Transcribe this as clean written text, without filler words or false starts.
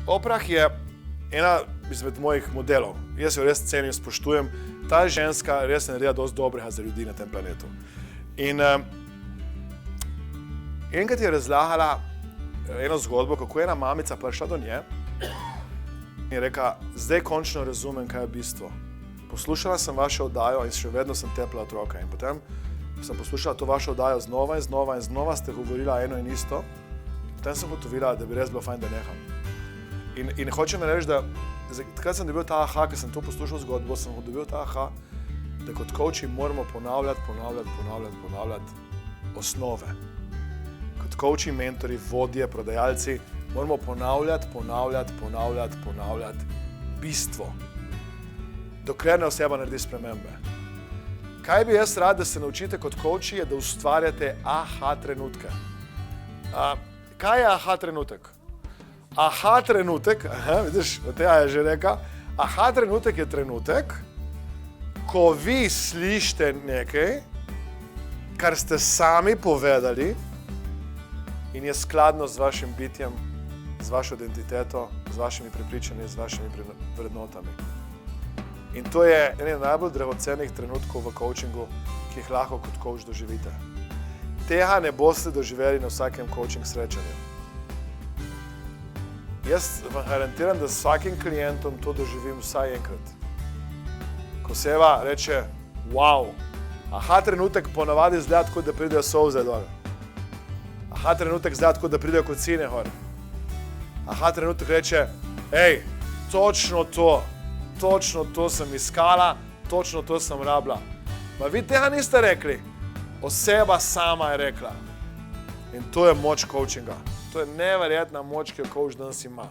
Oprah je ena izmed mojih modelov. Jaz jo res cenim, spoštujem. Ta ženska res naredila dosti dobrega za ljudi na tem planetu. In enkrat je razlagala eno zgodbo, kako je ena mamica prišla do nje in je rekla, zdaj končno razumem, kaj je bistvo. Poslušala sem vašo oddajo in še vedno sem tepla otroka. In potem sem poslušala to vašo oddajo znova in znova in znova ste govorila eno in isto. Potem sem ugotovila, da bi res bilo fajn, da neham. In hočem reči, da takrat sem dobil ta aha, ker sem to poslušal zgodbo, sem dobil ta aha, da kot coachi moramo ponavljati osnove. Kot coachi, mentori, vodje, prodajalci, moramo ponavljati bistvo, dokler ne oseba naredi spremembe. Kaj bi jaz rad, da se naučite kot coachi, je, da ustvarjate aha trenutke. Kaj je aha trenutek? Aha trenutek, vidiš, Mateja je že rekel, aha trenutek je trenutek, ko vi slišite nekaj, kar ste sami povedali in je skladno z vašim bitjem, z vašo identiteto, z vašimi prepričanji, z vašimi vrednotami. In to je eden najbolj dragocenih trenutkov v coachingu, ki jih lahko kot coach doživite. Tega ne boste doživeli na vsakem coaching srečanju. Jaz vam garantiram, da s vsakim klientom to doživim vsaj enkrat. Ko oseba reče, wow, aha trenutek ponavadi izgleda tako, da pridejo solze dol. Aha trenutek izgleda tako, da pridejo kocine gor. Aha trenutek reče, ej, točno to sem iskala, točno to sem rabila. Ma vi tega niste rekli, oseba sama je rekla. In to je moč coachinga. To je neverjetna moč, ki jo coach danes ima.